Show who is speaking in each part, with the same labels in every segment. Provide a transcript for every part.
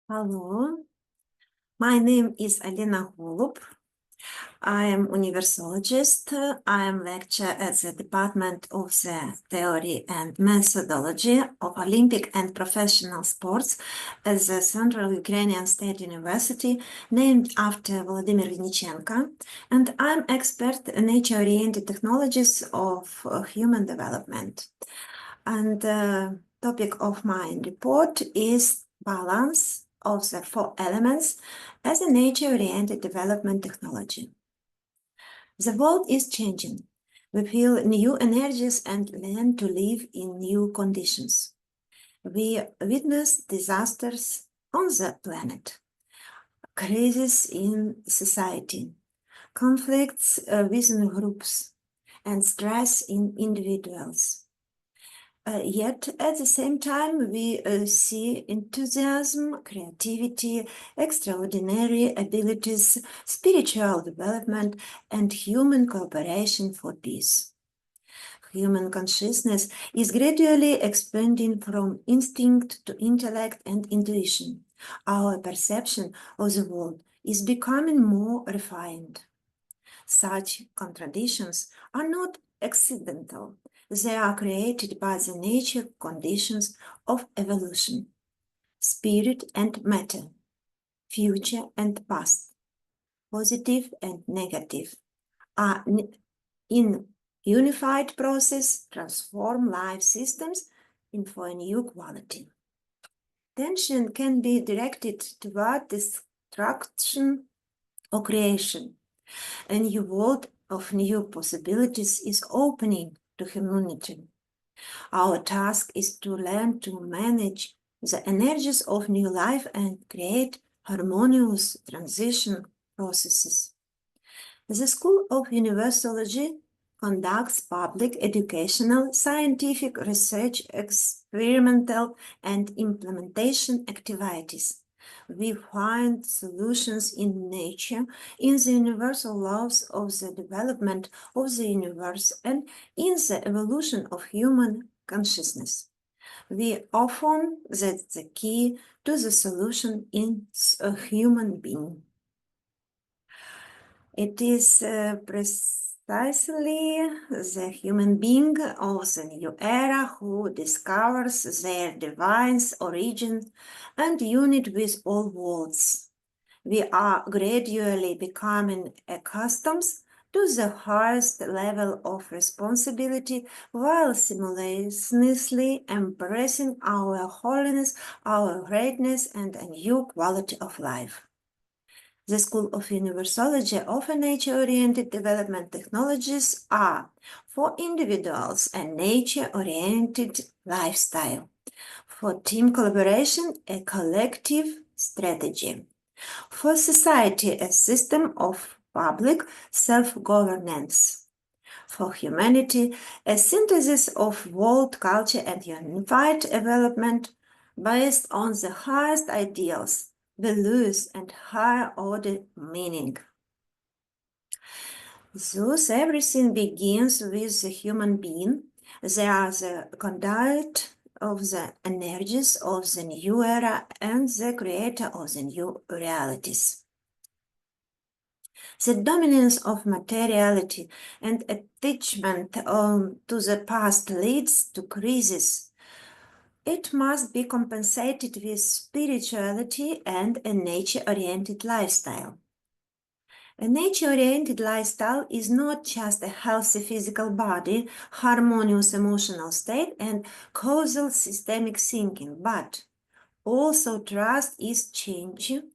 Speaker 1: Hello, my name is Elena Golub. I am universalist. I am lecturer at the Department of the Theory and Methodology of Olympic and Professional Sports at the Central Ukrainian State University, named after Vladimir Vinnichenko, and I'm expert in nature-oriented technologies of human development. And the topic of my report is balance of the four elements as a nature-oriented development technology. The world is changing. We feel new energies and learn to live in new conditions. We witness disasters on the planet, crises in society, conflicts within groups, and stress in individuals. Yet at the same time, we see enthusiasm, creativity, extraordinary abilities, spiritual development, and human cooperation for peace. Human consciousness is gradually expanding from instinct to intellect and intuition. Our perception of the world is becoming more refined. Such contradictions are not accidental. They are created by the nature conditions of evolution, spirit and matter, future and past, positive and negative, are in unified process transform life systems into a new quality. Attention can be directed toward destruction or creation. A new world of new possibilities is opening to humanity. Our task is to learn to manage the energies of new life and create harmonious transition processes. The School of Universology conducts public, educational, scientific research, experimental, and implementation activities. We find solutions in nature, in the universal laws of the development of the universe, and in the evolution of human consciousness. We often that the key to the solution is a human being. It is precisely the human being of the new era who discovers their divine origin and unity with all worlds. We are gradually becoming accustomed to the highest level of responsibility while simultaneously embracing our holiness, our greatness, and a new quality of life. The School of Universology offer nature-oriented development technologies are for individuals a nature-oriented lifestyle, for team collaboration a collective strategy, for society a system of public self-governance, for humanity a synthesis of world culture and unified development based on the highest ideals, values, and higher order meaning. Thus, everything begins with the human being. They are the conduit of the energies of the new era and the creator of the new realities. The dominance of materiality and attachment to the past leads to crisis. It must be compensated with spirituality and a nature-oriented lifestyle. A nature-oriented lifestyle is not just a healthy physical body, harmonious emotional state, and causal systemic thinking, but also trust is changing,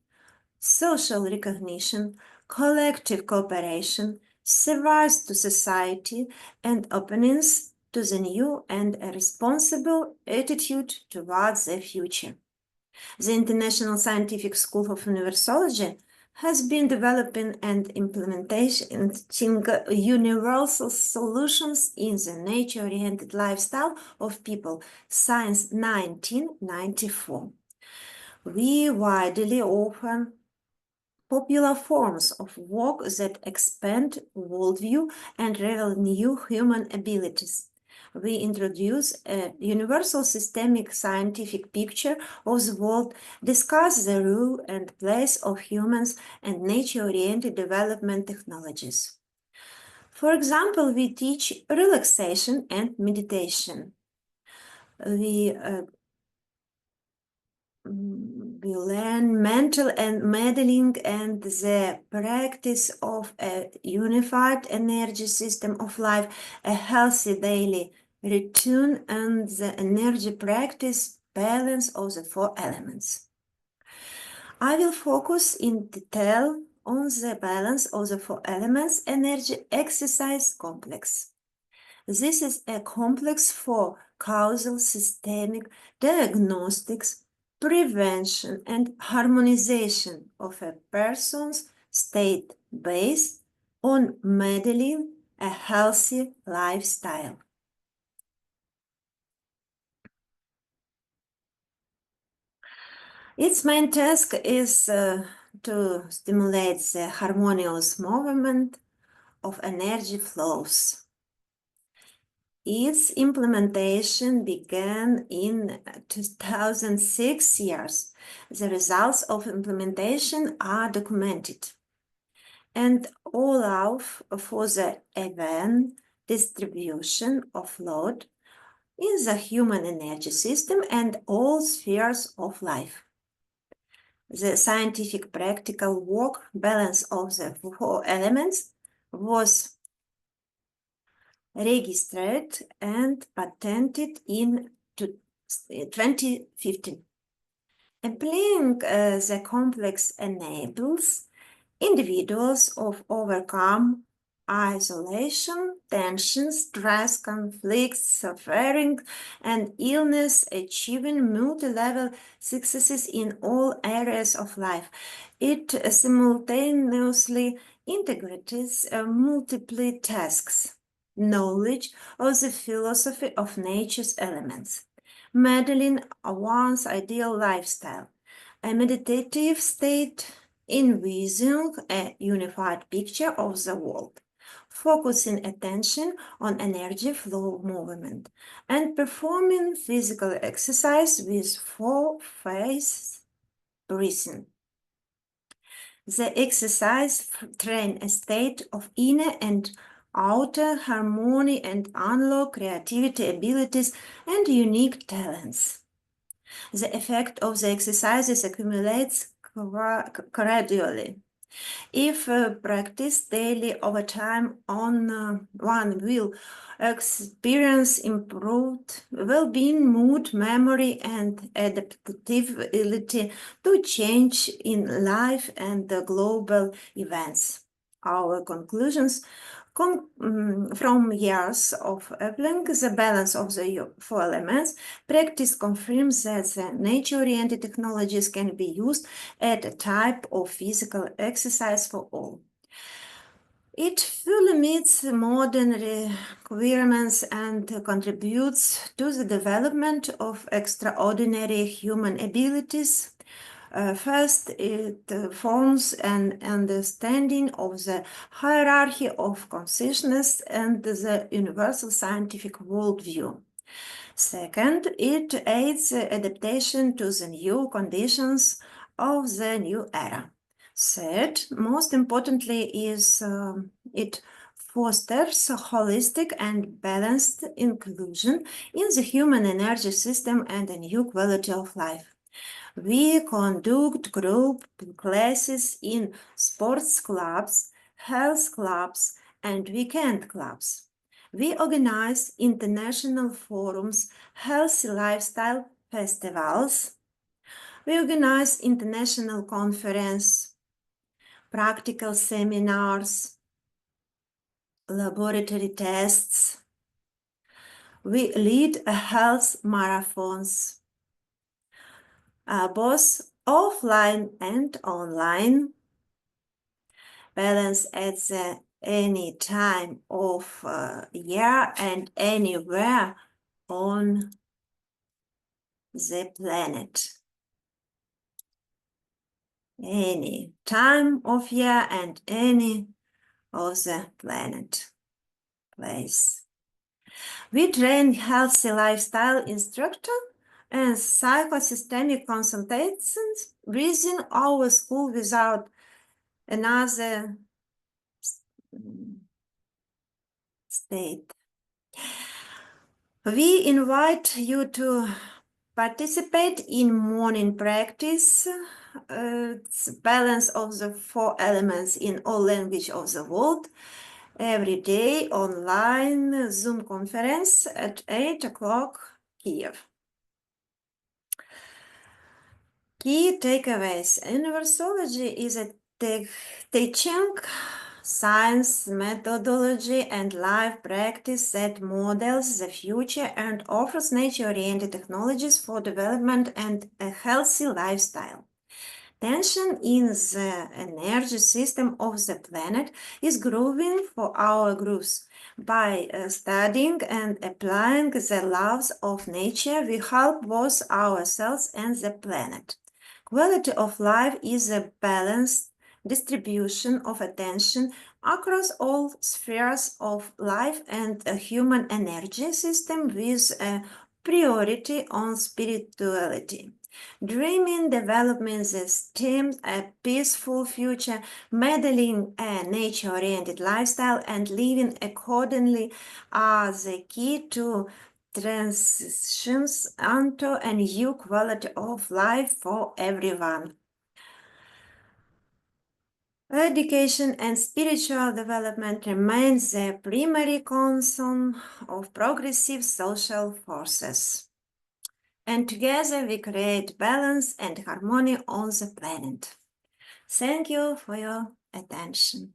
Speaker 1: social recognition, collective cooperation, service to society, and openness to the new and a responsible attitude towards the future. The International Scientific School of Universology has been developing and implementing universal solutions in the nature-oriented lifestyle of people since 1994. We widely offer popular forms of work that expand worldview and reveal new human abilities. we introduce a universal systemic scientific picture of the world, discuss the role and place of humans and nature-oriented development technologies. For example, we teach relaxation and meditation. We learn mental and modeling and the practice of a unified energy system of life, a healthy daily routine, and the energy practice balance of the 4 elements. I will focus in detail on the balance of the 4 elements energy exercise complex. This is a complex for causal systemic diagnostics, prevention, and harmonization of a person's state based on modeling a healthy lifestyle. Its main task is to stimulate the harmonious movement of energy flows. Its implementation began in 2006 years. The results of implementation are documented and allow for the even distribution of load in the human energy system and all spheres of life. The scientific practical work balance of the 4 elements was registered and patented in 2015. Applying the complex enables individuals of overcome isolation, tension, stress, conflicts, suffering, and illness, achieving multi-level successes in all areas of life. It simultaneously integrates multiple tasks, knowledge of the philosophy of nature's elements, modeling one's ideal lifestyle, a meditative state, envisioning a unified picture of the world, focusing attention on energy flow movement, and performing physical exercise with 4-phase breathing. The exercise train a state of inner and outer harmony and unlock creativity abilities and unique talents. The effect of the exercises accumulates gradually. If practiced daily over time, one will experience improved well-being, mood, memory, and adaptability to change in life and the global events. Our conclusions from years of applying the balance of the 4 elements, practice confirms that the nature-oriented technologies can be used as a type of physical exercise for all. It fully meets modern requirements and contributes to the development of extraordinary human abilities. First, it forms an understanding of the hierarchy of consciousness and the universal scientific worldview. Second, it aids adaptation to the new conditions of the new era. Third, most importantly, is it fosters a holistic and balanced inclusion in the human energy system and a new quality of life. We conduct group classes in sports clubs, health clubs, and weekend clubs. We organize international forums, healthy lifestyle festivals. We organize international conferences, practical seminars, laboratory tests. We lead health marathons, both offline and online, balance at any time of year and anywhere on the planet. Any time of year and any of the planet place. We train healthy lifestyle instructor and psychosystemic consultants within our school without another state. We invite you to participate in morning practice, balance of the 4 elements in all languages of the world, every day online Zoom conference at 8 o'clock Kiev. Key takeaways. Universology is a teaching, science, methodology, and life practice that models the future and offers nature-oriented technologies for development and a healthy lifestyle. Tension in the energy system of the planet is growing for our growth. By studying and applying the laws of nature, we help both ourselves and the planet. Quality of life is a balanced distribution of attention across all spheres of life and a human energy system with a priority on spirituality. Dreaming, developing this theme, a peaceful future, modeling a nature-oriented lifestyle, and living accordingly are the key to transitions onto a new quality of life for everyone. Education and spiritual development remain the primary concern of progressive social forces. And together we create balance and harmony on the planet. Thank you for your attention.